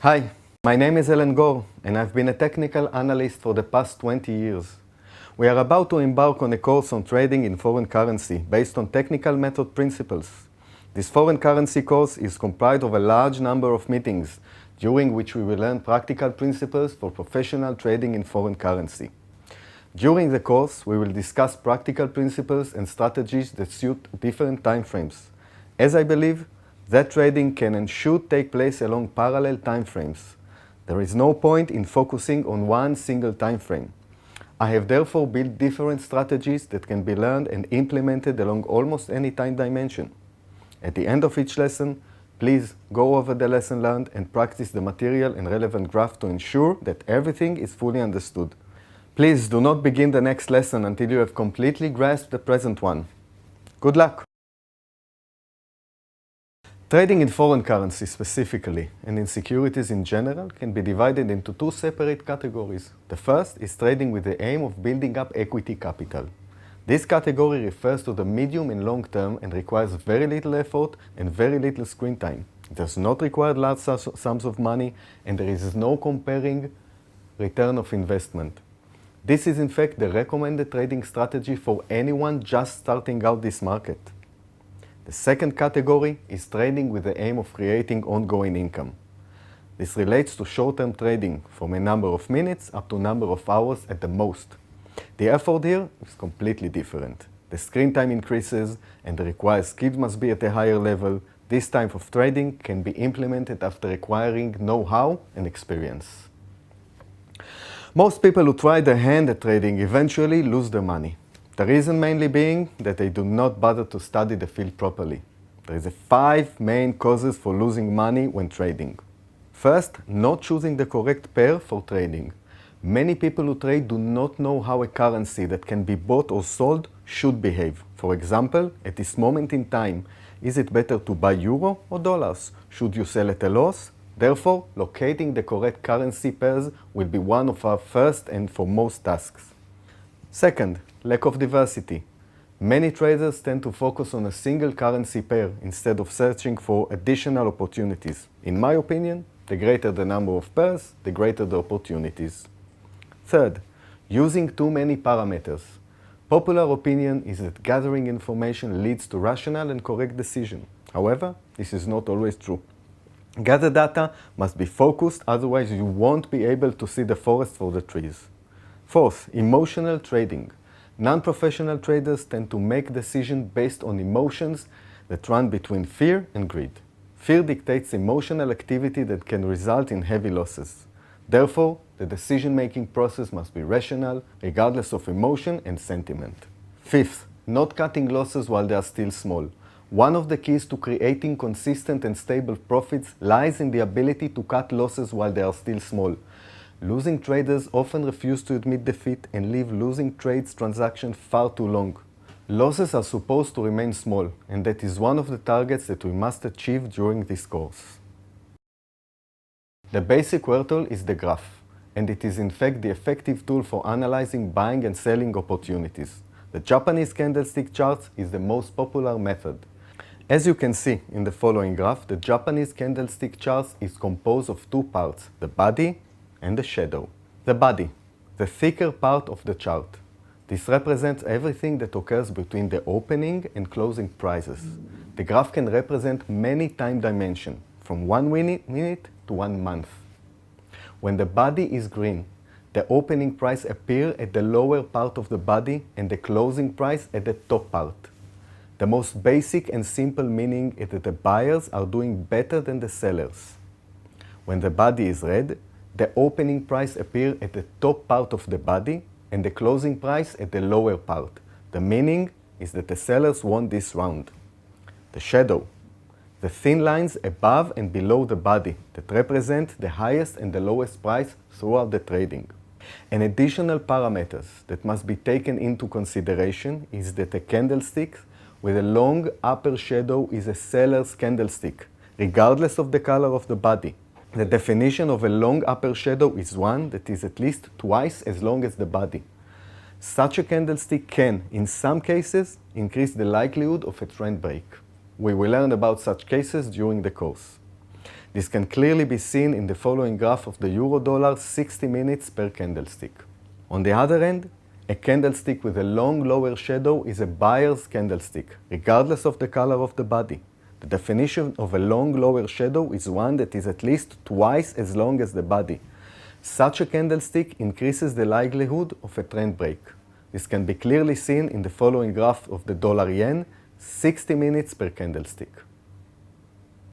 Hi, my name is Ellen Gore, and I've been a technical analyst for the past 20 years. We are about to embark on a course on trading in foreign currency based on technical method principles. This foreign currency course is comprised of a large number of meetings, during which we will learn practical principles for professional trading in foreign currency. During the course, we will discuss practical principles and strategies that suit different time frames. As I believe, that trading can and should take place along parallel time frames. There is no point in focusing on one single time frame. I have therefore built different strategies that can be learned and implemented along almost any time dimension. At the end of each lesson, please go over the lesson learned and practice the material and relevant graph to ensure that everything is fully understood. Please do not begin the next lesson until you have completely grasped the present one. Good luck! Trading in foreign currency specifically, and in securities in general, can be divided into two separate categories. The first is trading with the aim of building up equity capital. This category refers to the medium and long term and requires very little effort and very little screen time. It does not require large sums of money, and there is no comparing return of investment. This is in fact the recommended trading strategy for anyone just starting out this market. The second category is trading with the aim of creating ongoing income. This relates to short-term trading from a number of minutes up to a number of hours at the most. The effort here is completely different. The screen time increases and the required skills must be at a higher level. This type of trading can be implemented after acquiring know-how and experience. Most people who try their hand at trading eventually lose their money. The reason mainly being that they do not bother to study the field properly. There is 5 main causes for losing money when trading. First, not choosing the correct pair for trading. Many people who trade do not know how a currency that can be bought or sold should behave. For example, at this moment in time, is it better to buy euro or dollars? Should you sell at a loss? Therefore, locating the correct currency pairs will be one of our first and foremost tasks. Second, lack of diversity. Many traders tend to focus on a single currency pair instead of searching for additional opportunities. In my opinion, the greater the number of pairs, the greater the opportunities. Third, using too many parameters. Popular opinion is that gathering information leads to rational and correct decision. However, this is not always true. Gather data must be focused, otherwise you won't be able to see the forest for the trees. Fourth, emotional trading. Non-professional traders tend to make decisions based on emotions that run between fear and greed. Fear dictates emotional activity that can result in heavy losses. Therefore, the decision-making process must be rational, regardless of emotion and sentiment. Fifth, not cutting losses while they are still small. One of the keys to creating consistent and stable profits lies in the ability to cut losses while they are still small. Losing traders often refuse to admit defeat and leave losing trades transactions far too long. Losses are supposed to remain small, and that is one of the targets that we must achieve during this course. The basic word is the graph, and it is in fact the effective tool for analyzing buying and selling opportunities. The Japanese candlestick chart is the most popular method. As you can see in the following graph, the Japanese candlestick chart is composed of 2 parts, the body and the shadow. The body, the thicker part of the chart. This represents everything that occurs between the opening and closing prices. The graph can represent many time dimensions, from 1 minute to 1 month. When the body is green, the opening price appears at the lower part of the body and the closing price at the top part. The most basic and simple meaning is that the buyers are doing better than the sellers. When the body is red, the opening price appears at the top part of the body and the closing price at the lower part. The meaning is that the sellers won this round. The shadow, the thin lines above and below the body that represent the highest and the lowest price throughout the trading. An additional parameter that must be taken into consideration is that a candlestick with a long upper shadow is a seller's candlestick, regardless of the color of the body. The definition of a long upper shadow is one that is at least twice as long as the body. Such a candlestick can, in some cases, increase the likelihood of a trend break. We will learn about such cases during the course. This can clearly be seen in the following graph of the euro-dollar 60 minutes per candlestick. On the other end, a candlestick with a long lower shadow is a buyer's candlestick, regardless of the color of the body. The definition of a long lower shadow is one that is at least twice as long as the body. Such a candlestick increases the likelihood of a trend break. This can be clearly seen in the following graph of the dollar-yen 60 minutes per candlestick.